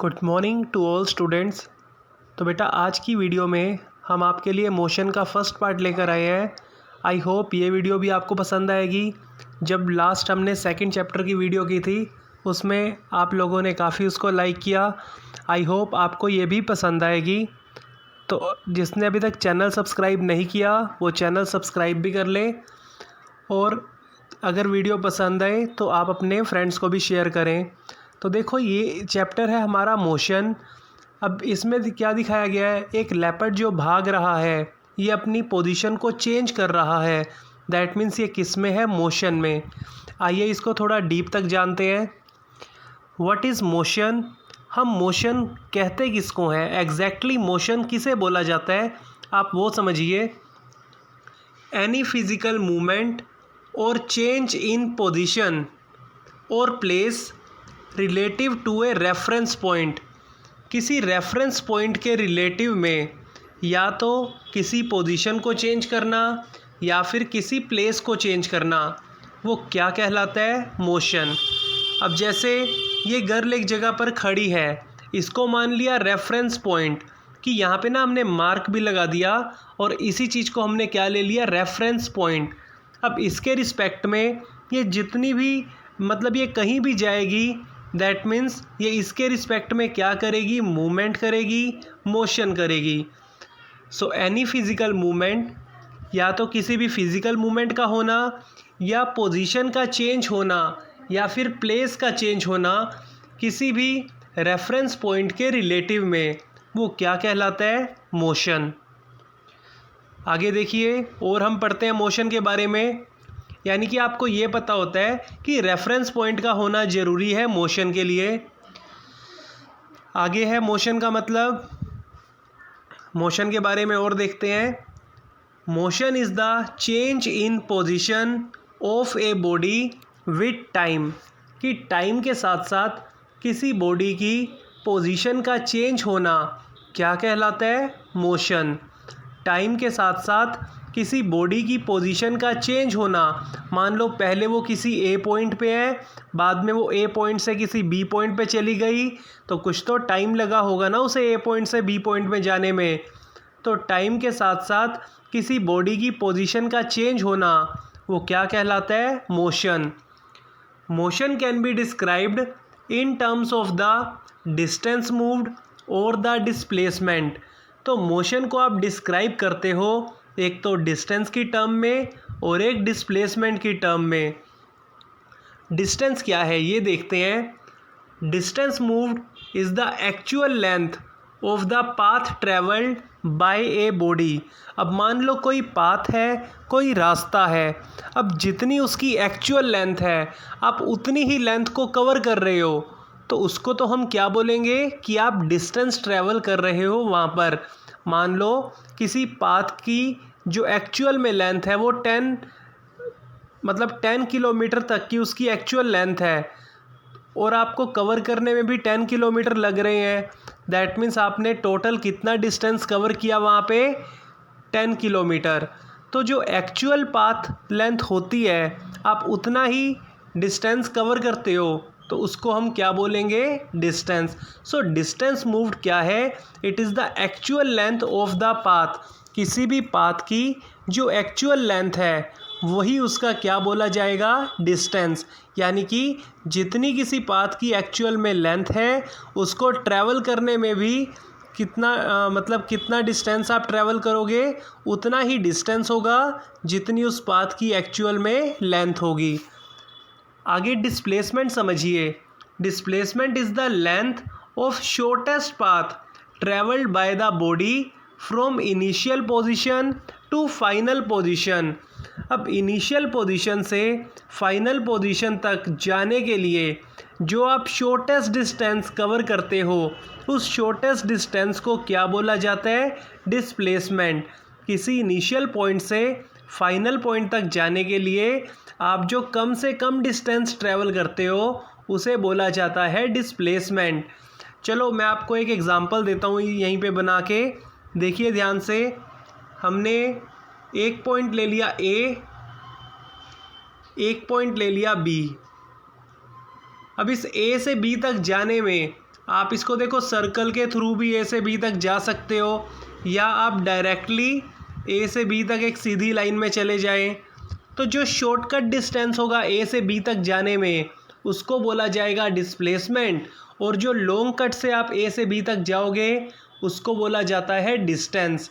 Good morning to all students. तो बेटा आज की वीडियो में हम आपके लिए मोशन का फर्स्ट पार्ट लेकर आए हैं। आई होप ये वीडियो भी आपको पसंद आएगी। जब लास्ट हमने सेकंड चैप्टर की वीडियो की थी उसमें आप लोगों ने काफ़ी उसको लाइक किया। आई होप आपको ये भी पसंद आएगी। तो जिसने अभी तक चैनल सब्सक्राइब नहीं किया वो चैनल सब्सक्राइब भी कर ले, और अगर वीडियो पसंद आए तो आप अपने फ्रेंड्स को भी शेयर करें। तो देखो ये चैप्टर है हमारा मोशन। अब इसमें क्या दिखाया गया है, एक लेपर्ड जो भाग रहा है ये अपनी पोजीशन को चेंज कर रहा है। दैट मीन्स ये किस में है, मोशन में। आइए इसको थोड़ा डीप तक जानते हैं। What is motion? हम मोशन कहते किसको हैं, एग्जैक्टली मोशन किसे बोला जाता है, आप वो समझिए। एनी फिजिकल मूवमेंट और चेंज इन पोजीशन और place relative to a reference point. किसी रेफरेंस पॉइंट के रिलेटिव में या तो किसी पोजीशन को चेंज करना या फिर किसी प्लेस को चेंज करना, वो क्या कहलाता है, मोशन। अब जैसे ये गर्ल एक जगह पर खड़ी है, इसको मान लिया रेफरेंस पॉइंट कि यहाँ पे ना हमने मार्क भी लगा दिया और इसी चीज़ को हमने क्या ले लिया, रेफरेंस पॉइंट। अब इसके रिस्पेक्ट में ये जितनी भी मतलब ये कहीं भी जाएगी, दैट मीन्स ये इसके रिस्पेक्ट में क्या करेगी, मूवमेंट करेगी, मोशन करेगी। सो एनी फिज़िकल मूवमेंट, या तो किसी भी फिज़िकल मूवमेंट का होना या पोजीशन का चेंज होना या फिर प्लेस का चेंज होना किसी भी रेफरेंस पॉइंट के रिलेटिव में, वो क्या कहलाता है, मोशन। आगे देखिए और हम पढ़ते हैं मोशन के बारे में। यानी कि आपको ये पता होता है कि रेफरेंस पॉइंट का होना ज़रूरी है मोशन के लिए। आगे है मोशन का मतलब। मोशन के बारे में और देखते हैं। Motion is the change in position of a body with time, कि टाइम के साथ साथ किसी बॉडी की पोजीशन का चेंज होना क्या कहलाता है, मोशन। टाइम के साथ साथ किसी बॉडी की पोजीशन का चेंज होना, मान लो पहले वो किसी ए पॉइंट पे है, बाद में वो ए पॉइंट से किसी बी पॉइंट पे चली गई, तो कुछ तो टाइम लगा होगा ना उसे ए पॉइंट से बी पॉइंट में जाने में। तो टाइम के साथ साथ किसी बॉडी की पोजीशन का चेंज होना, वो क्या कहलाता है, motion. Motion can be described in terms of the distance moved और द डिस्प्लेसमेंट। तो मोशन को आप डिस्क्राइब करते हो एक तो डिस्टेंस की टर्म में और एक डिस्प्लेसमेंट की टर्म में। डिस्टेंस क्या है ये देखते हैं। Distance moved is the actual length of the path travelled bye a body. अब मान लो कोई पाथ है, कोई रास्ता है, अब जितनी उसकी एक्चुअल लेंथ है आप उतनी ही लेंथ को कवर कर रहे हो, तो उसको तो हम क्या बोलेंगे कि आप डिस्टेंस ट्रैवल कर रहे हो वहाँ पर। मान लो किसी पाथ की जो एक्चुअल में लेंथ है वो 10 किलोमीटर तक की उसकी एक्चुअल लेंथ है, और आपको कवर करने में भी 10 किलोमीटर लग रहे हैं। दैट मीन्स आपने टोटल कितना डिस्टेंस कवर किया वहाँ पे, 10 किलोमीटर। तो जो एक्चुअल पाथ लेंथ होती है आप उतना ही डिस्टेंस कवर करते हो, तो उसको हम क्या बोलेंगे, डिस्टेंस। सो डिस्टेंस मूव्ड क्या है, it is the actual length of the path. किसी भी पाथ की जो एक्चुअल लेंथ है वही उसका क्या बोला जाएगा, डिस्टेंस। यानी कि जितनी किसी पाथ की एक्चुअल में लेंथ है उसको ट्रैवल करने में भी कितना डिस्टेंस आप ट्रैवल करोगे, उतना ही डिस्टेंस होगा जितनी उस पाथ की एक्चुअल में लेंथ होगी। आगे डिस्प्लेसमेंट समझिए। Displacement is the length of shortest path travelled by the body from initial position to final position. अब इनिशियल पोजीशन से फाइनल पोजीशन तक जाने के लिए जो आप शॉर्टेस्ट डिस्टेंस कवर करते हो, उस शॉर्टेस्ट डिस्टेंस को क्या बोला जाता है, डिस्प्लेसमेंट। किसी इनिशियल पॉइंट से फाइनल पॉइंट तक जाने के लिए आप जो कम से कम डिस्टेंस ट्रैवल करते हो उसे बोला जाता है डिस्प्लेसमेंट। चलो मैं आपको एक एग्ज़ाम्पल देता हूँ यहीं पे बना के, देखिए ध्यान से। हमने एक पॉइंट ले लिया ए, एक पॉइंट ले लिया बी। अब इस ए से बी तक जाने में आप इसको देखो सर्कल के थ्रू भी ए से बी तक जा सकते हो, या आप डायरेक्टली ए से बी तक एक सीधी लाइन में चले जाएं। तो जो शॉर्टकट डिस्टेंस होगा ए से बी तक जाने में उसको बोला जाएगा डिस्प्लेसमेंट, और जो लॉन्ग कट से आप ए से बी तक जाओगे उसको बोला जाता है डिस्टेंस।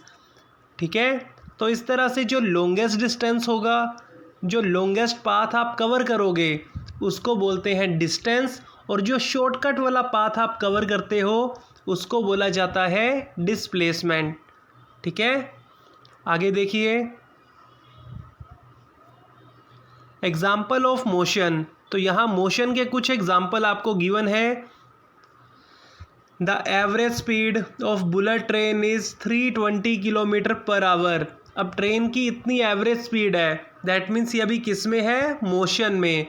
ठीक है, तो इस तरह से जो लॉन्गेस्ट डिस्टेंस होगा, जो लॉन्गेस्ट पाथ आप कवर करोगे उसको बोलते हैं डिस्टेंस, और जो शॉर्टकट वाला पाथ आप कवर करते हो उसको बोला जाता है डिस्प्लेसमेंट। ठीक है, आगे देखिए एग्जाम्पल ऑफ मोशन। तो यहाँ मोशन के कुछ एग्जाम्पल आपको गिवन है। The average speed of bullet train is 320 kilometre per our. अब ट्रेन की इतनी एवरेज स्पीड है, दैट मीन्स ये अभी किस में है, मोशन में।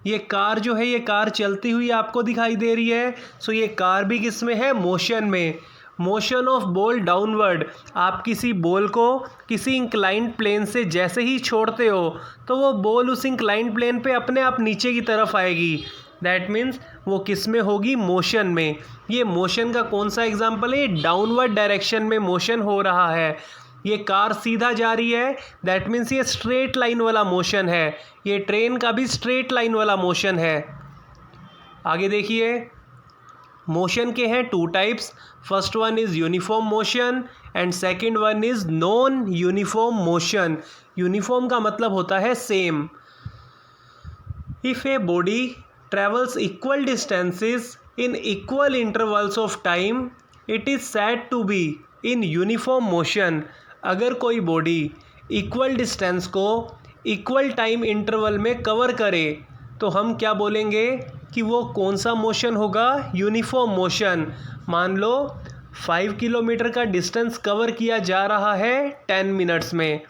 ये कार जो है, ये कार चलती हुई आपको दिखाई दे रही है, सो ये कार भी किस में है, मोशन में। मोशन ऑफ बॉल डाउनवर्ड, आप किसी बॉल को किसी इंक्लाइंड प्लेन से जैसे ही छोड़ते हो तो वो बॉल उस इंक्लाइंड प्लेन पे अपने आप नीचे की तरफ आएगी, दैट मीन्स वो किस में होगी, मोशन में। ये मोशन का कौन सा एग्जाम्पल है, डाउनवर्ड डायरेक्शन में मोशन हो रहा है। ये कार सीधा जा रही है, दैट मीन्स ये स्ट्रेट लाइन वाला मोशन है। ये ट्रेन का भी स्ट्रेट लाइन वाला मोशन है। आगे देखिए मोशन के हैं two types. First one is uniform motion and second one is non uniform motion. Uniform का मतलब होता है same. If a body travels equal distances in equal intervals of time, it is said to be in uniform motion। अगर कोई body equal distance को equal time interval में cover करे तो हम क्या बोलेंगे कि वो कौन सा मोशन होगा, यूनिफॉर्म मोशन। मान लो 5 किलोमीटर का डिस्टेंस कवर किया जा रहा है 10 मिनट्स में,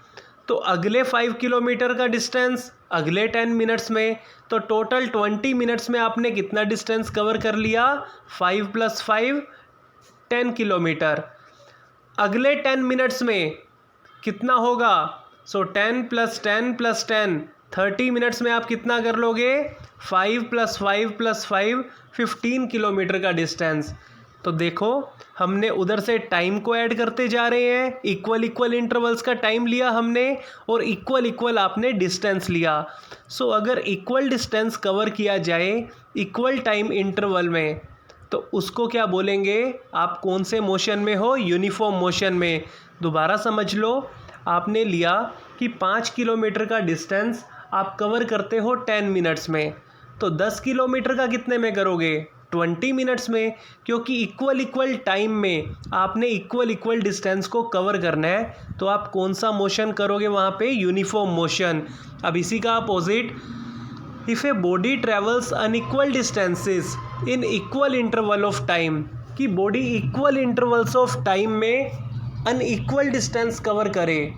तो अगले 5 किलोमीटर का डिस्टेंस अगले 10 मिनट्स में, तो टोटल 20 मिनट्स में आपने कितना डिस्टेंस कवर कर लिया, 5 + 5 10 किलोमीटर। अगले 10 मिनट्स में कितना होगा, सो 10 + 10 + 10 30 मिनट्स में आप कितना कर लोगे, 5 + 5 + 5 15 किलोमीटर का डिस्टेंस। तो देखो हमने उधर से टाइम को ऐड करते जा रहे हैं, इक्वल इंटरवल्स का टाइम लिया हमने और इक्वल आपने डिस्टेंस लिया। सो अगर इक्वल डिस्टेंस कवर किया जाए इक्वल टाइम इंटरवल में तो उसको क्या बोलेंगे, आप कौन से मोशन में हो, यूनिफॉर्म मोशन में। दोबारा समझ लो, आपने लिया कि 5 किलोमीटर का डिस्टेंस आप कवर करते हो 10 मिनट्स में, तो 10 किलोमीटर का कितने में करोगे, 20 मिनट्स में, क्योंकि इक्वल टाइम में आपने इक्वल डिस्टेंस को कवर करना है। तो आप कौन सा मोशन करोगे वहाँ पे, यूनिफॉर्म मोशन। अब इसी का opposite, if a body travels unequal distances in equal interval of time, कि body equal intervals of time में अनइक्वल डिस्टेंस कवर करे।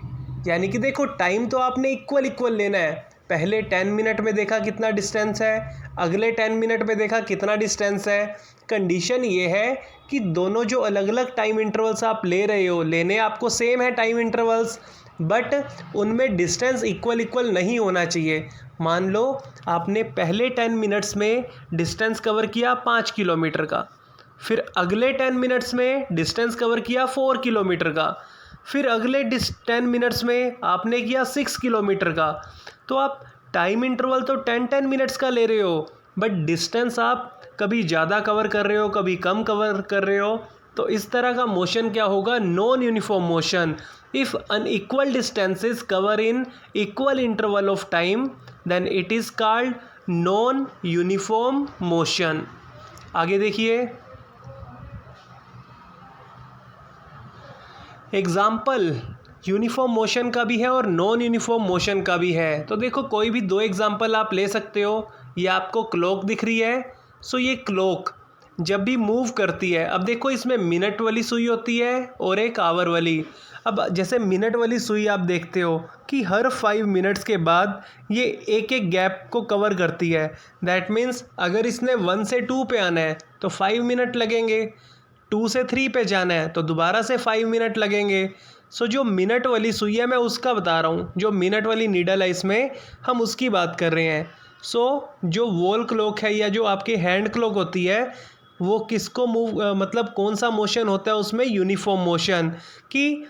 यानी कि देखो टाइम तो आपने इक्वल लेना है, पहले 10 मिनट में देखा कितना डिस्टेंस है, अगले 10 मिनट में देखा कितना डिस्टेंस है। कंडीशन ये है कि दोनों जो अलग अलग टाइम इंटरवल्स आप ले रहे हो, लेने आपको सेम है टाइम इंटरवल्स, बट उनमें डिस्टेंस इक्वल नहीं होना चाहिए। मान लो आपने पहले 10 मिनट्स में डिस्टेंस कवर किया 5 किलोमीटर का, फिर अगले 10 मिनट्स में डिस्टेंस कवर किया 4 किलोमीटर का, फिर अगले 10 मिनट्स में आपने किया 6 किलोमीटर का। तो आप टाइम इंटरवल तो 10 मिनट्स का ले रहे हो, बट डिस्टेंस आप कभी ज़्यादा कवर कर रहे हो, कभी कम कवर कर रहे हो। तो इस तरह का मोशन क्या होगा, non uniform motion. If unequal distances cover in equal interval of time then it is called non uniform motion. आगे देखिए एग्जाम्पल यूनिफॉर्म मोशन का भी है और नॉन यूनिफॉर्म मोशन का भी है। तो देखो कोई भी 2 एग्जाम्पल आप ले सकते हो। ये आपको क्लॉक दिख रही है, सो ये क्लॉक जब भी मूव करती है, अब देखो इसमें मिनट वाली सुई होती है और एक आवर वाली। अब जैसे मिनट वाली सुई आप देखते हो कि हर 5 मिनट्स के बाद ये एक गैप को कवर करती है। दैट मीन्स अगर इसने 1 से 2 पे आना है तो 5 मिनट लगेंगे, 2 से 3 पे जाना है तो दोबारा से 5 मिनट लगेंगे। सो जो मिनट वाली सुई है मैं उसका बता रहा हूँ, जो मिनट वाली नीडल है इसमें हम उसकी बात कर रहे हैं। सो जो वॉल क्लॉक है या जो आपकी हैंड क्लॉक होती है, वो किसको मूव मतलब कौन सा मोशन होता है उसमें, यूनिफॉर्म मोशन। कि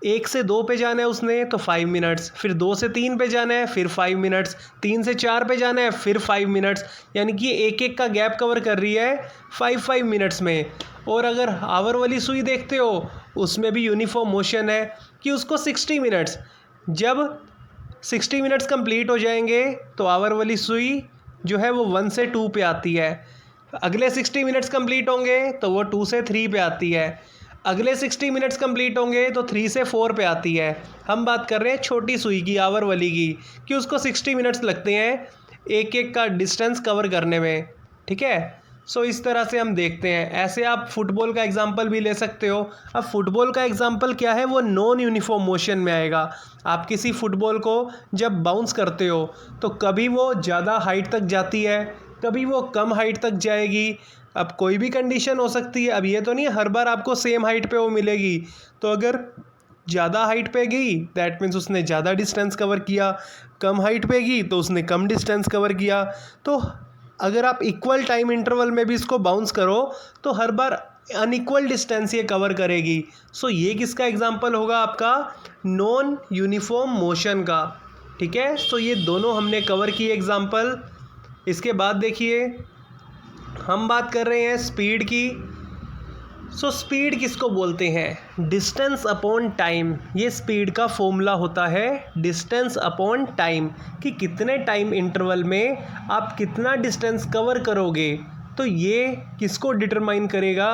1 से 2 पे जाना है उसने तो 5 मिनट्स, फिर 2 से 3 पे जाना है फिर 5 मिनट्स, 3 से 4 पे जाना है फिर 5 मिनट्स, यानी कि एक एक का गैप कवर कर रही है 5 मिनट्स में। और अगर आवर वाली सुई देखते हो उसमें भी यूनिफॉर्म मोशन है कि उसको 60 मिनट्स, जब 60 मिनट्स कंप्लीट हो जाएंगे तो आवर वाली सुई जो है वो 1 से 2 पे आती है, अगले 60 मिनट्स कंप्लीट होंगे तो वो 2 से 3 पे आती है, अगले 60 मिनट्स कंप्लीट होंगे तो 3 से 4 पे आती है। हम बात कर रहे हैं छोटी सुई की, आवर वाली की, कि उसको 60 मिनट्स लगते हैं एक एक का डिस्टेंस कवर करने में। ठीक है, सो इस तरह से हम देखते हैं। ऐसे आप फुटबॉल का एग्जांपल भी ले सकते हो। अब फुटबॉल का एग्जांपल क्या है, वो नॉन यूनिफॉर्म मोशन में आएगा। आप किसी फुटबॉल को जब बाउंस करते हो तो कभी वो ज़्यादा हाइट तक जाती है, कभी वो कम हाइट तक जाएगी। अब कोई भी कंडीशन हो सकती है, अब ये तो नहीं है हर बार आपको सेम हाइट पे वो मिलेगी। तो अगर ज़्यादा हाइट पे गई दैट मीन्स उसने ज़्यादा डिस्टेंस कवर किया, कम हाइट पे गई तो उसने कम डिस्टेंस कवर किया। तो अगर आप इक्वल टाइम इंटरवल में भी इसको बाउंस करो तो हर बार अनइक्वल डिस्टेंस ये कवर करेगी। सो ये किसका एग्जांपल होगा, आपका नॉन यूनिफॉर्म मोशन का। ठीक है, सो ये दोनों हमने कवर किए एग्जांपल। इसके बाद देखिए हम बात कर रहे हैं स्पीड की। सो स्पीड किसको बोलते हैं, डिस्टेंस अपॉन टाइम। ये स्पीड का फॉर्मूला होता है डिस्टेंस अपॉन टाइम, कि कितने टाइम इंटरवल में आप कितना डिस्टेंस कवर करोगे। तो ये किसको डिटरमाइन करेगा,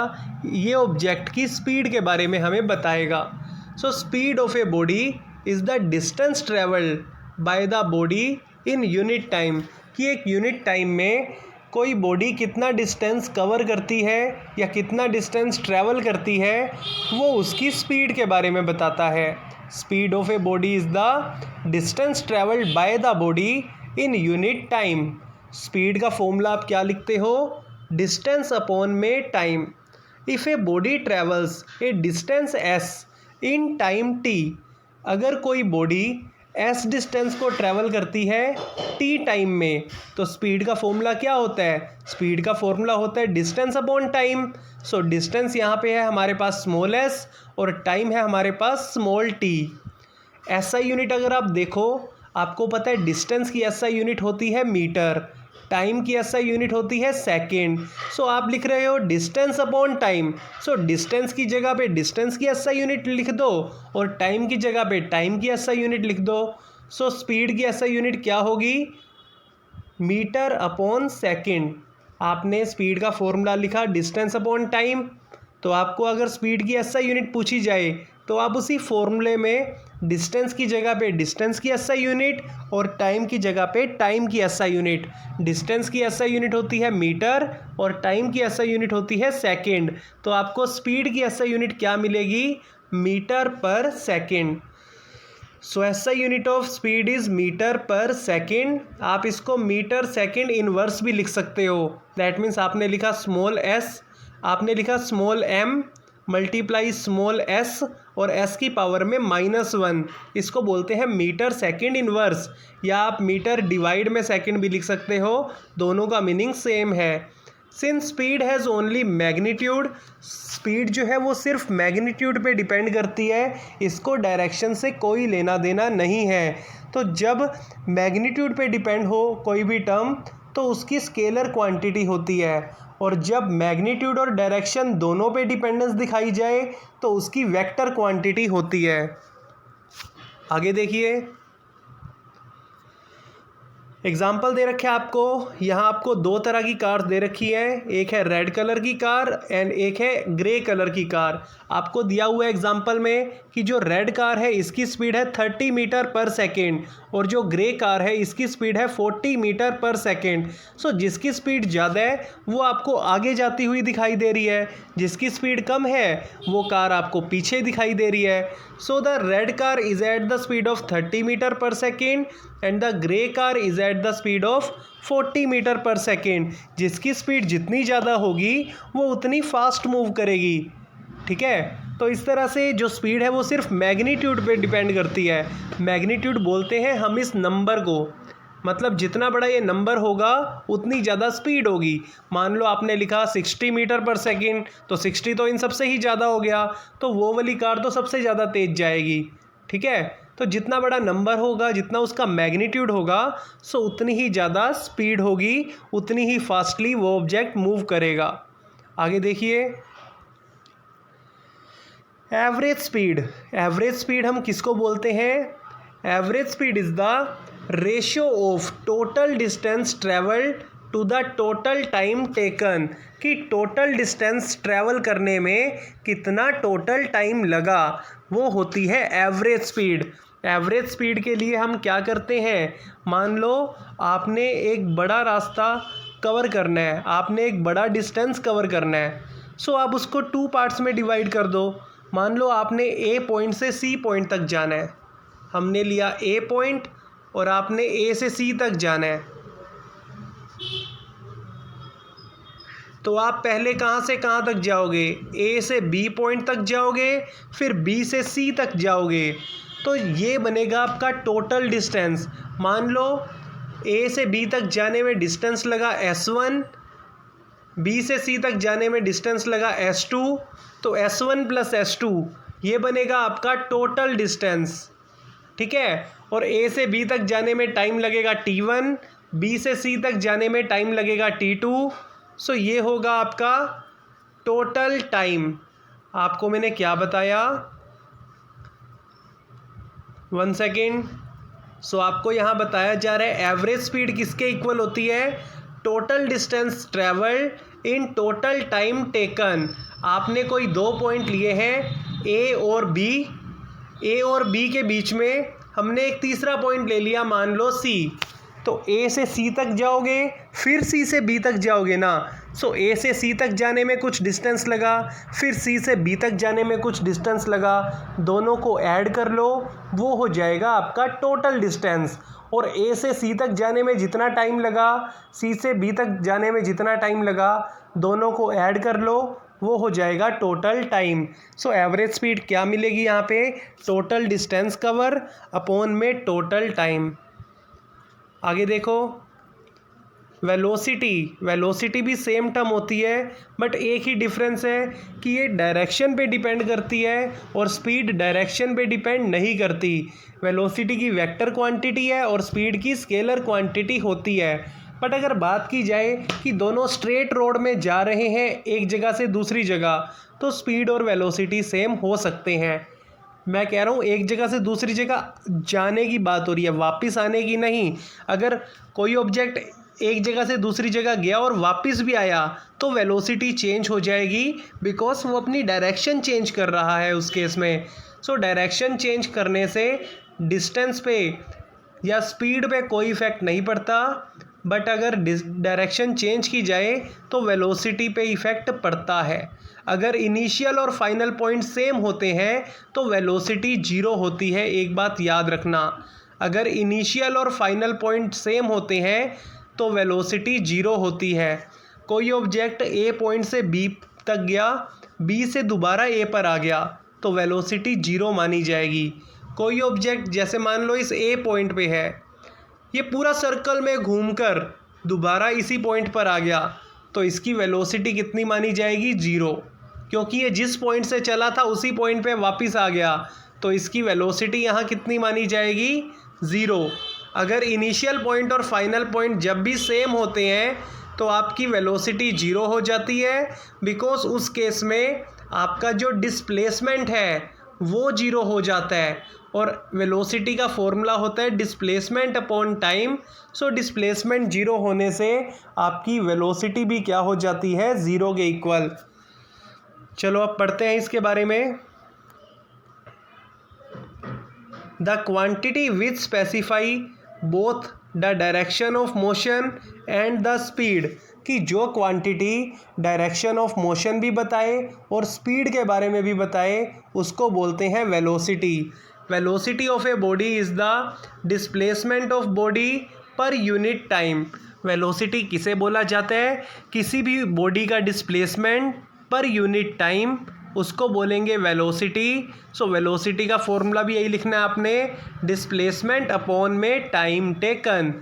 ये ऑब्जेक्ट की स्पीड के बारे में हमें बताएगा। So speed of a body is the distance travelled by the body in unit time, कि एक यूनिट टाइम में कोई बॉडी कितना डिस्टेंस कवर करती है या कितना डिस्टेंस ट्रैवल करती है, वो उसकी स्पीड के बारे में बताता है। Speed of a body is the distance travelled bye the body in unit time. Speed का फॉर्मूला आप क्या लिखते हो, डिस्टेंस अपॉन में time. If a body travels A distance S in time T, अगर कोई बॉडी एस डिस्टेंस को travel करती है टी टाइम में, तो स्पीड का फॉर्मूला क्या होता है, स्पीड का फॉर्मूला होता है distance upon time. So distance यहाँ पे है हमारे पास स्मॉल एस और टाइम है हमारे पास स्मॉल टी। एसआई यूनिट अगर आप देखो, आपको पता है डिस्टेंस की एसआई यूनिट होती है मीटर, टाइम की एसआई यूनिट होती है सेकेंड। सो आप लिख रहे हो distance upon time, so distance की जगह पे डिस्टेंस की एसआई यूनिट लिख दो और टाइम की जगह पे टाइम की एसआई यूनिट लिख दो। सो स्पीड की एसआई यूनिट क्या होगी, मीटर अपॉन सेकेंड। आपने स्पीड का फॉर्मूला लिखा डिस्टेंस अपॉन टाइम, तो आपको अगर स्पीड की एसआई यूनिट पूछी जाए तो आप उसी फॉर्मूले में डिस्टेंस की जगह पे डिस्टेंस की एसआई यूनिट और टाइम की जगह पे टाइम की एसआई यूनिट, डिस्टेंस की एसआई यूनिट होती है मीटर और टाइम की एसआई यूनिट होती है सेकेंड। तो आपको स्पीड की एसआई यूनिट क्या मिलेगी, metre per second. So SI unit of speed is metre per second. आप इसको मीटर सेकेंड इनवर्स भी लिख सकते हो। दैट मीन्स आपने लिखा स्मॉल एस, आपने लिखा small M multiply small S और एस की पावर में -1, इसको बोलते हैं मीटर सेकेंड इनवर्स, या आप मीटर डिवाइड में सेकेंड भी लिख सकते हो, दोनों का मीनिंग सेम है। Since speed has only magnitude, speed जो है वो सिर्फ मैग्नीट्यूड पे डिपेंड करती है, इसको डायरेक्शन से कोई लेना देना नहीं है। तो जब मैग्नीट्यूड पे डिपेंड हो कोई भी टर्म तो उसकी स्केलर क्वांटिटी होती है, और जब मैग्नीट्यूड और डायरेक्शन दोनों पे डिपेंडेंस दिखाई जाए तो उसकी वेक्टर क्वांटिटी होती है। आगे देखिए एग्जाम्पल दे रखे हैं आपको, यहाँ आपको दो तरह की कार दे रखी है, एक है रेड कलर की कार एंड एक है ग्रे कलर की कार। आपको दिया हुआ है एग्जाम्पल में कि जो रेड कार है इसकी स्पीड है 30 मीटर पर सेकेंड और जो ग्रे कार है इसकी स्पीड है 40 मीटर पर सेकेंड। सो जिसकी स्पीड ज़्यादा है वो आपको आगे जाती हुई दिखाई दे रही है, जिसकी स्पीड कम है वो कार आपको पीछे दिखाई दे रही है। So the red car is at the speed of 30 metre per second and the grey car is at the speed of 40 metre per second. जिसकी स्पीड जितनी ज़्यादा होगी वो उतनी फास्ट मूव करेगी। ठीक है, तो इस तरह से जो स्पीड है वो सिर्फ मैग्नीट्यूड पे डिपेंड करती है। मैग्नीट्यूड बोलते हैं हम इस नंबर को, मतलब जितना बड़ा ये नंबर होगा उतनी ज़्यादा स्पीड होगी। मान लो आपने लिखा 60 मीटर पर सेकंड, तो 60 तो इन सबसे ही ज़्यादा हो गया, तो वो वाली कार तो सबसे ज़्यादा तेज़ जाएगी। ठीक है, तो जितना बड़ा नंबर होगा, जितना उसका मैग्नीट्यूड होगा, सो उतनी ही ज़्यादा स्पीड होगी, उतनी ही फास्टली वो ऑब्जेक्ट मूव करेगा। आगे देखिए, एवरेज स्पीड। एवरेज स्पीड हम किसको बोलते हैं? Average speed is the ratio of total distance travelled to the total time taken, कि टोटल डिस्टेंस ट्रैवल करने में कितना टोटल टाइम लगा, वो होती है एवरेज स्पीड। एवरेज स्पीड के लिए हम क्या करते हैं? मान लो आपने एक बड़ा रास्ता कवर करना है, आपने एक बड़ा डिस्टेंस कवर करना है, सो आप उसको 2 पार्ट्स में डिवाइड कर दो। मान लो आपने ए पॉइंट से सी पॉइंट तक जाना है, हमने लिया ए पॉइंट और आपने ए से सी तक जाना है, तो आप पहले कहाँ से कहाँ तक जाओगे? ए से बी पॉइंट तक जाओगे, फिर बी से सी तक जाओगे, तो ये बनेगा आपका टोटल डिस्टेंस। मान लो ए से बी तक जाने में डिस्टेंस लगा S1, बी से सी तक जाने में डिस्टेंस लगा S2, तो S1 प्लस S2 ये बनेगा आपका टोटल डिस्टेंस। ठीक है, और ए से बी तक जाने में टाइम लगेगा T1, बी से सी तक जाने में टाइम लगेगा T2, सो ये होगा आपका टोटल टाइम। आपको मैंने क्या बताया? 1 सेकेंड। सो आपको यहाँ बताया जा रहा है एवरेज स्पीड किसके इक्वल होती है? Total distance travelled in total time taken. आपने कोई 2 पॉइंट लिए हैं, ए और बी। ए और बी के बीच में हमने एक तीसरा पॉइंट ले लिया, मान लो सी। तो ए से सी तक जाओगे, फिर सी से बी तक जाओगे ना। सो ए से सी तक जाने में कुछ डिस्टेंस लगा, फिर सी से बी तक जाने में कुछ डिस्टेंस लगा, दोनों को ऐड कर लो, वो हो जाएगा आपका टोटल डिस्टेंस। और ए से सी तक जाने में जितना टाइम लगा, सी से बी तक जाने में जितना टाइम लगा, दोनों को ऐड कर लो, वो हो जाएगा total time. So average speed क्या मिलेगी यहाँ पे? टोटल डिस्टेंस कवर अपॉन में टोटल टाइम। आगे देखो, वेलोसिटी। वेलोसिटी भी सेम टर्म होती है, बट एक ही डिफरेंस है कि ये डायरेक्शन पे डिपेंड करती है और स्पीड डायरेक्शन पे डिपेंड नहीं करती। वेलोसिटी की वेक्टर क्वांटिटी है और स्पीड की स्केलर क्वांटिटी होती है। बट अगर बात की जाए कि दोनों स्ट्रेट रोड में जा रहे हैं एक जगह से दूसरी जगह, तो स्पीड और वेलोसिटी सेम हो सकते हैं। मैं कह रहा हूँ एक जगह से दूसरी जगह जाने की बात हो रही है, वापस आने की नहीं। अगर कोई ऑब्जेक्ट एक जगह से दूसरी जगह गया और वापस भी आया, तो वेलोसिटी चेंज हो जाएगी, बिकॉज वो अपनी डायरेक्शन चेंज कर रहा है उस केस में। सो डायरेक्शन चेंज करने से डिस्टेंस पे या स्पीड पे कोई इफ़ेक्ट नहीं पड़ता, बट अगर डायरेक्शन चेंज की जाए तो वेलोसिटी पे इफ़ेक्ट पड़ता है। अगर इनिशियल और फाइनल पॉइंट सेम होते हैं तो वेलोसिटी 0 होती है, एक बात याद रखना। अगर इनिशियल और फाइनल पॉइंट सेम होते हैं तो वेलोसिटी 0 होती है। कोई ऑब्जेक्ट ए पॉइंट से बी तक गया, बी से दोबारा ए पर आ गया, तो वेलोसिटी 0 मानी जाएगी। कोई ऑब्जेक्ट जैसे मान लो इस ए पॉइंट पे है, ये पूरा सर्कल में घूमकर दोबारा इसी पॉइंट पर आ गया, तो इसकी वेलोसिटी कितनी मानी जाएगी? 0, क्योंकि ये जिस पॉइंट से चला था उसी पॉइंट पे वापस आ गया, तो इसकी वेलोसिटी यहाँ कितनी मानी जाएगी? 0। अगर इनिशियल पॉइंट और फाइनल पॉइंट जब भी सेम होते हैं तो आपकी वेलोसिटी 0 हो जाती है, बिकॉज उस केस में आपका जो डिस्प्लेसमेंट है वो 0 हो जाता है। और वेलोसिटी का फॉर्मूला होता है displacement upon time. So displacement 0 होने से आपकी वेलोसिटी भी क्या हो जाती है? 0 के इक्वल। चलो अब पढ़ते हैं इसके बारे में। The quantity which specify both the direction of motion and the speed, कि जो क्वांटिटी डायरेक्शन ऑफ मोशन भी बताए और स्पीड के बारे में भी बताए, उसको बोलते हैं velocity. Velocity of a body is the displacement of body per unit time. Velocity किसे बोला जाता है? किसी भी बॉडी का डिस्प्लेसमेंट पर यूनिट टाइम, उसको बोलेंगे वेलोसिटी। सो वेलोसिटी का फॉर्मूला भी यही लिखना है आपने, डिस्प्लेसमेंट अपॉन में time taken.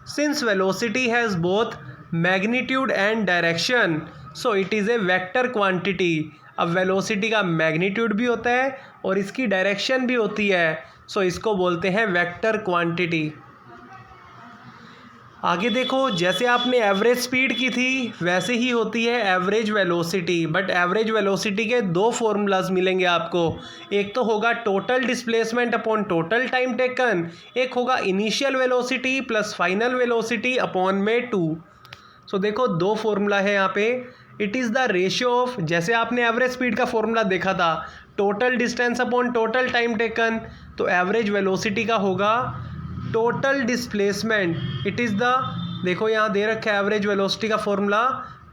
Since velocity has both magnitude and direction, so it is a vector quantity. अब वेलोसिटी का मैग्नीट्यूड भी होता है और इसकी डायरेक्शन भी होती है, सो इसको बोलते हैं वेक्टर क्वांटिटी। आगे देखो, जैसे आपने एवरेज स्पीड की थी वैसे ही होती है average velocity, but average velocity के दो फॉर्मूलाज मिलेंगे आपको। एक तो होगा total displacement upon total time taken, एक होगा initial velocity plus final velocity upon में 2। सो देखो दो फॉर्मूला है यहाँ पे। It is the ratio of, जैसे आपने एवरेज स्पीड का फॉर्मूला देखा था total distance upon total time taken, तो एवरेज वेलोसिटी का होगा total displacement. It is the, देखो यहाँ दे रखा है एवरेज वेलोसिटी का formula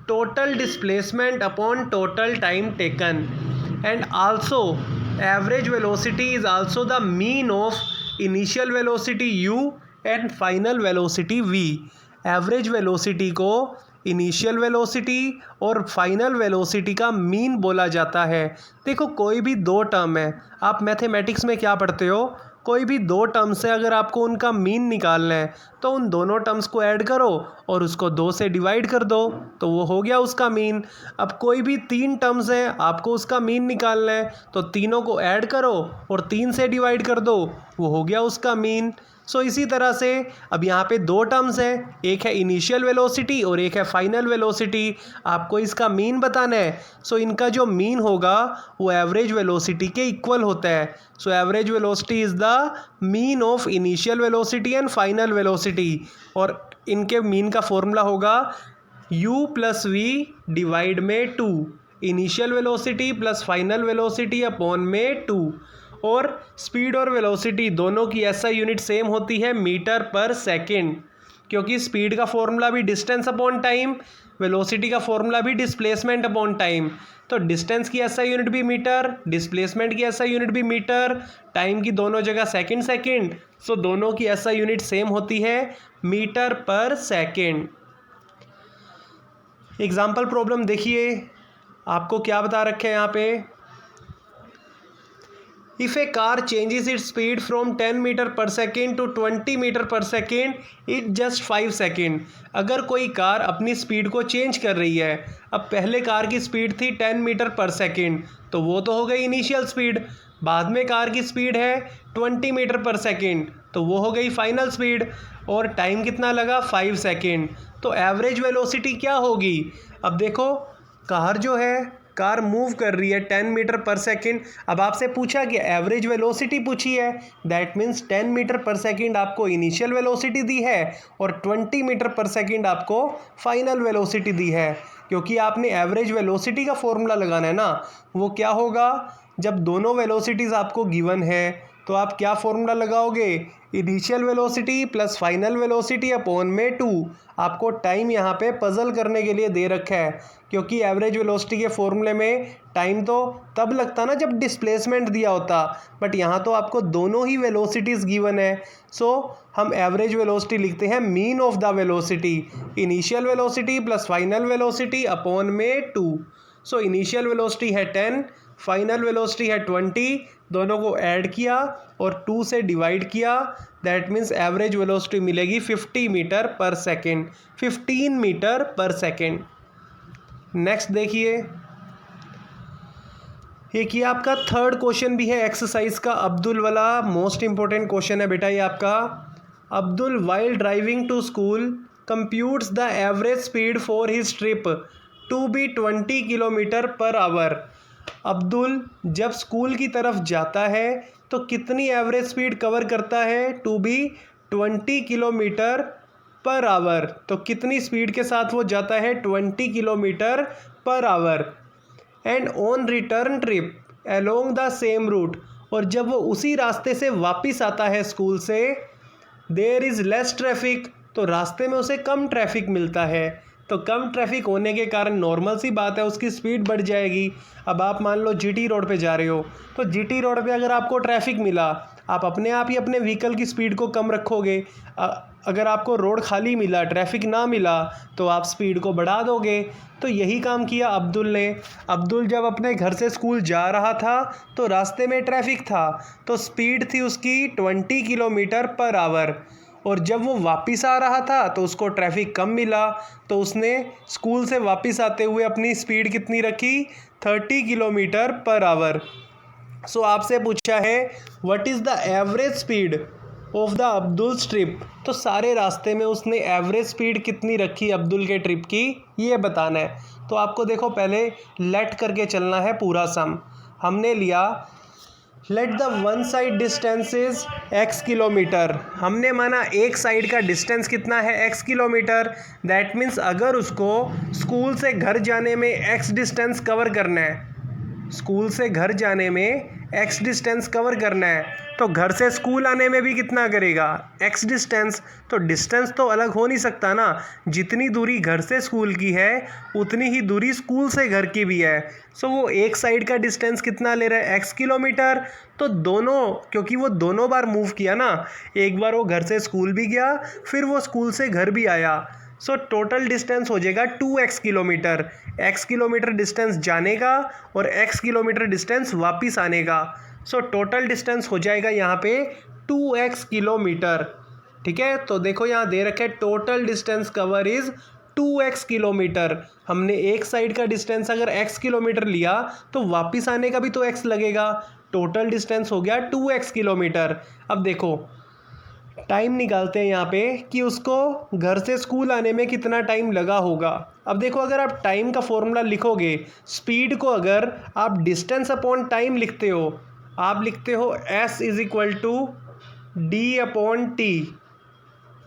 total displacement upon total time taken. And also average velocity is also the mean of initial velocity u and final velocity v। Average velocity को initial velocity और final velocity का mean बोला जाता है। देखो कोई भी दो टर्म है, आप मैथमेटिक्स में क्या पढ़ते हो, कोई भी दो टर्म्स है अगर आपको उनका मीन निकालना है तो उन दोनों टर्म्स को ऐड करो और उसको 2 से डिवाइड कर दो, तो वो हो गया उसका मीन। अब कोई भी तीन टर्म्स हैं आपको उसका मीन निकालना है तो तीनों को ऐड करो और 3 से डिवाइड कर दो, वो हो गया उसका मीन। सो इसी तरह से अब यहाँ पे दो टर्म्स हैं, एक है इनिशियल वेलोसिटी और एक है फाइनल वेलोसिटी, आपको इसका मीन बताना है। सो इनका जो मीन होगा वो एवरेज वेलोसिटी के इक्वल होता है। So average velocity is the mean of initial velocity and final velocity, और इनके मीन का फॉर्मूला होगा u प्लस वी डिवाइड में 2, initial velocity plus final velocity upon में 2। और स्पीड और वेलोसिटी दोनों की एसआई यूनिट सेम होती है मीटर पर सेकेंड, क्योंकि स्पीड का फॉर्मूला भी डिस्टेंस अपॉन टाइम, वेलोसिटी का फॉर्मूला भी डिस्प्लेसमेंट अपॉन टाइम। तो डिस्टेंस की एसआई यूनिट भी मीटर, डिस्प्लेसमेंट की एसआई यूनिट भी मीटर, टाइम की दोनों जगह सेकंड सेकंड, सो दोनों की एसआई यूनिट सेम होती है metre per second. Example problem देखिए, आपको क्या बता रखे हैं यहाँ पे। If a car changes its speed from 10 metre per second to 20 metre per second in just 5 second, अगर कोई कार अपनी स्पीड को चेंज कर रही है, अब पहले कार की स्पीड थी 10 मीटर पर सेकेंड, तो वो तो हो गई इनिशियल स्पीड। बाद में कार की स्पीड है 20 मीटर पर सेकेंड, तो वो हो गई फाइनल स्पीड, और टाइम कितना लगा 5 सेकेंड। तो एवरेज वेलोसिटी क्या होगी। अब देखो कार जो है, कार मूव कर रही है 10 मीटर पर सेकेंड, अब आपसे पूछा कि एवरेज वेलोसिटी पूछी है, that means 10 metre per second आपको इनिशियल वेलोसिटी दी है और 20 मीटर पर सेकेंड आपको फाइनल वेलोसिटी दी है। क्योंकि आपने एवरेज वेलोसिटी का फॉर्मूला लगाना है ना, वो क्या होगा, जब दोनों वेलोसिटीज़ आपको गिवन है तो आप क्या फॉर्मूला लगाओगे, initial velocity plus final velocity upon में 2। आपको टाइम यहाँ पे पजल करने के लिए दे रखा है, क्योंकि एवरेज वेलोसिटी के फॉर्मूले में टाइम तो तब लगता ना जब डिस्प्लेसमेंट दिया होता, बट यहाँ तो आपको दोनों ही वेलोसिटीज़ गिवन है। सो हम एवरेज वेलोसिटी लिखते हैं mean of the velocity, initial velocity plus final velocity upon में 2। सो इनिशियल वेलोसिटी है 10, फाइनल वेलोसिटी है 20, दोनों को ऐड किया और 2 से डिवाइड किया, दैट मीन्स एवरेज वेलोसिटी मिलेगी 50 metre per second, 15 metre per second. Next देखिए, एक ये आपका थर्ड क्वेश्चन भी है एक्सरसाइज का, अब्दुल वाला मोस्ट इंपॉर्टेंट क्वेश्चन है बेटा ये आपका। Abdul while driving to school computes the average speed for his trip to be 20 kilometre per hour. Abdul जब स्कूल की तरफ जाता है तो कितनी एवरेज स्पीड कवर करता है, to be 20 kilometre per hour, तो कितनी स्पीड के साथ वो जाता है 20 kilometre per hour. And on return trip along the same route, और जब वो उसी रास्ते से वापस आता है स्कूल से, देयर इज़ लेस ट्रैफिक, तो रास्ते में उसे कम ट्रैफिक मिलता है, तो कम ट्रैफिक होने के कारण नॉर्मल सी बात है उसकी स्पीड बढ़ जाएगी। अब आप मान लो जीटी रोड पे जा रहे हो, तो जीटी रोड पे अगर आपको ट्रैफिक मिला, आप अपने आप ही अपने व्हीकल की स्पीड को कम रखोगे। अगर आपको रोड खाली मिला, ट्रैफिक ना मिला, तो आप स्पीड को बढ़ा दोगे। तो यही काम किया अब्दुल ने। अब्दुल जब अपने घर से स्कूल जा रहा था तो रास्ते में ट्रैफिक था, तो स्पीड थी उसकी 20 किलोमीटर पर आवर, और जब वो वापस आ रहा था तो उसको ट्रैफिक कम मिला, तो उसने स्कूल से वापस आते हुए अपनी स्पीड कितनी रखी, 30 किलोमीटर पर आवर। सो आपसे पूछा है what is the average speed of the Abdul's trip, तो सारे रास्ते में उसने एवरेज स्पीड कितनी रखी अब्दुल के ट्रिप की, ये बताना है। तो आपको देखो पहले लेट करके चलना है पूरा सम। हमने लिया let the one side distance is x kilometre, हमने माना एक साइड का डिस्टेंस कितना है x किलोमीटर। दैट मीन्स अगर उसको स्कूल से घर जाने में x डिस्टेंस कवर करना है, स्कूल से घर जाने में x डिस्टेंस कवर करना है, तो घर से स्कूल आने में भी कितना करेगा x डिस्टेंस। तो डिस्टेंस तो अलग हो नहीं सकता ना, जितनी दूरी घर से स्कूल की है उतनी ही दूरी स्कूल से घर की भी है। सो वो एक साइड का डिस्टेंस कितना ले रहा है x किलोमीटर। तो दोनों, क्योंकि वो दोनों बार मूव किया ना, एक बार वो घर से स्कूल भी गया फिर वो स्कूल से घर भी आया, सो टोटल डिस्टेंस हो जाएगा 2x kilometre. x kilometre distance जाने का और x किलोमीटर डिस्टेंस वापस आने का, सो टोटल डिस्टेंस हो जाएगा यहाँ पे 2x किलोमीटर। ठीक है, तो देखो यहाँ दे रखा है total distance cover is 2x kilometre. हमने एक साइड का डिस्टेंस अगर x किलोमीटर लिया तो वापस आने का भी तो x लगेगा, टोटल डिस्टेंस हो गया 2x किलोमीटर। अब देखो टाइम निकालते हैं यहाँ पे कि उसको घर से स्कूल आने में कितना टाइम लगा होगा। अब देखो अगर आप टाइम का फॉर्मूला लिखोगे, स्पीड को अगर आप डिस्टेंस अपॉन टाइम लिखते हो, आप लिखते हो s is equal to D upon T.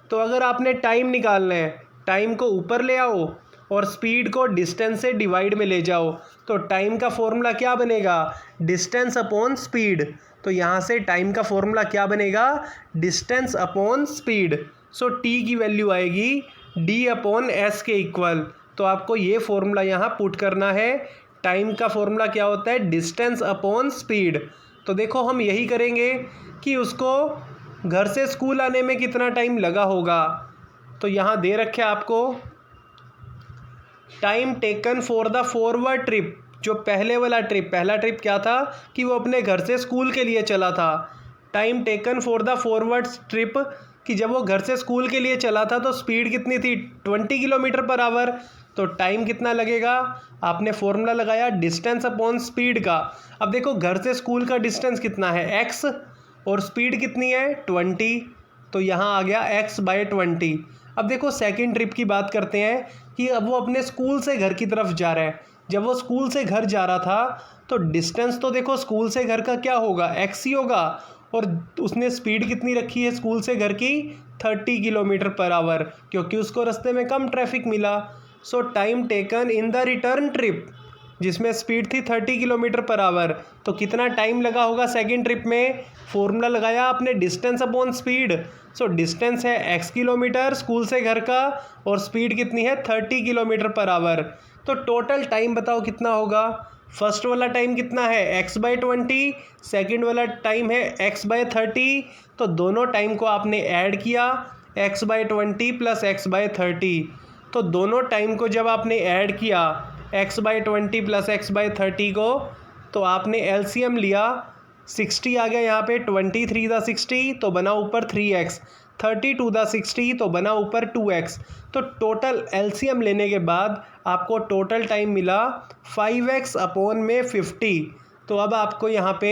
तो अगर आपने टाइम निकालना है, टाइम को ऊपर ले आओ और स्पीड को डिस्टेंस से डिवाइड में ले जाओ, तो टाइम का फॉर्मूला क्या बनेगा, डिस्टेंस अपॉन स्पीड। तो यहाँ से टाइम का फॉर्मूला क्या बनेगा, distance upon speed. So T की वैल्यू आएगी डी अपॉन एस के इक्वल। तो आपको ये फॉर्मूला यहाँ पुट करना है। टाइम का फॉर्मूला क्या होता है, डिस्टेंस अपॉन स्पीड। तो देखो हम यही करेंगे कि उसको घर से स्कूल आने में कितना टाइम लगा होगा। तो यहाँ दे रखे आपको time taken for the forward trip, जो पहले वाला ट्रिप, पहला ट्रिप क्या था कि वो अपने घर से स्कूल के लिए चला था। Time taken for the forward trip कि जब वो घर से स्कूल के लिए चला था तो स्पीड कितनी थी, 20 किलोमीटर पर आवर। तो टाइम कितना लगेगा, आपने फॉर्मूला लगाया डिस्टेंस अपॉन स्पीड का। अब देखो घर से स्कूल का डिस्टेंस कितना है x और स्पीड कितनी है 20, तो यहाँ आ गया x/20। अब देखो सेकंड ट्रिप की बात करते हैं कि अब वो अपने स्कूल से घर की तरफ जा रहा है। जब वो स्कूल से घर जा रहा था तो डिस्टेंस तो देखो स्कूल से घर का क्या होगा, x ही होगा, और उसने स्पीड कितनी रखी है स्कूल से घर की, 30 किलोमीटर पर आवर, क्योंकि उसको रास्ते में कम ट्रैफिक मिला। सो time taken in the return trip, जिसमें स्पीड थी 30 किलोमीटर पर आवर, तो कितना टाइम लगा होगा सेकंड ट्रिप में। फॉर्मूला लगाया आपने distance upon speed. So distance है x किलोमीटर स्कूल से घर का और स्पीड कितनी है 30 किलोमीटर पर आवर। तो टोटल टाइम बताओ कितना होगा। फर्स्ट वाला टाइम कितना है x/20, सेकंड वाला टाइम है x/30। तो दोनों टाइम को आपने ऐड किया x/20 प्लस x/30। तो दोनों टाइम को जब आपने ऐड किया x/20 प्लस x/30 को, तो आपने एलसीएम लिया, 60 आ गया यहाँ पे, 23 दा 60 तो बना ऊपर 3x, 32 दा 60 तो बना ऊपर 2x। तो टोटल एलसीएम लेने के बाद आपको टोटल टाइम मिला 5x अपॉन में 50। तो अब आपको यहाँ पे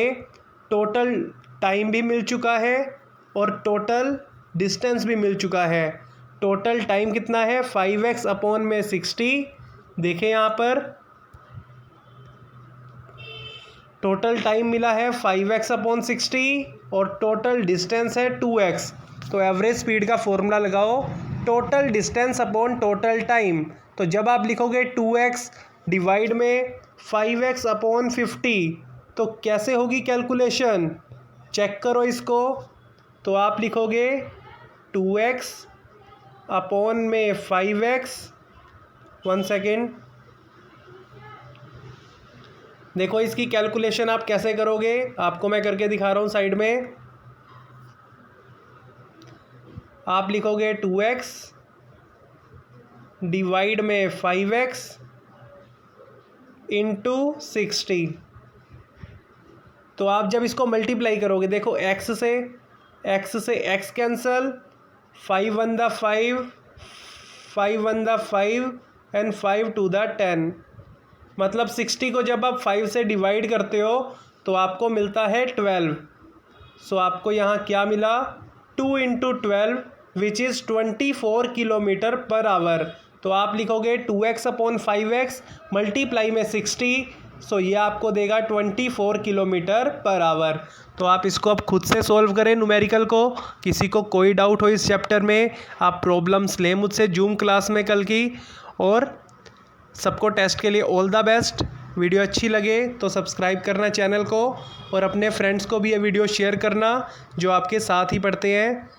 टोटल टाइम भी मिल चुका है और टोटल डिस्टेंस भी मिल चुका है। टोटल टाइम कितना है 5x अपॉन में 60, देखें यहाँ पर टोटल टाइम मिला है 5x अपॉन 60 और टोटल डिस्टेंस है 2x। तो एवरेज स्पीड का फॉर्मूला लगाओ total distance upon total time. तो जब आप लिखोगे 2x डिवाइड में 5x अपॉन 50, तो कैसे होगी कैलकुलेशन, चेक करो इसको। तो आप लिखोगे 2x अपॉन में 5x, 1 सेकेंड, देखो इसकी कैलकुलेशन आप कैसे करोगे, आपको मैं करके दिखा रहा हूँ साइड में। आप लिखोगे 2x डिवाइड में 5x इंटू 60। तो आप जब इसको मल्टीप्लाई करोगे, देखो x से x cancel 5 1 the 5, 5 1 the 5 and 5 2 the 10। मतलब 60 को जब आप 5 से डिवाइड करते हो तो आपको मिलता है 12। सो आपको यहाँ क्या मिला, 2 into 12 which is 24 kilometre per hour. तो आप लिखोगे 2x अपॉन 5x मल्टीप्लाई में 60, सो ये आपको देगा 24 किलोमीटर पर आवर। तो आप इसको अब खुद से सॉल्व करें न्यूमेरिकल को। किसी को कोई डाउट हो इस चैप्टर में, आप प्रॉब्लम्स लें मुझसे जूम क्लास में कल की। और सबको टेस्ट के लिए ऑल द बेस्ट। वीडियो अच्छी लगे तो सब्सक्राइब करना चैनल को, और अपने फ्रेंड्स को भी ये वीडियो शेयर करना जो आपके साथ ही पढ़ते हैं।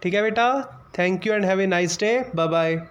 ठीक है बेटा, thank you and have a nice day, bye bye.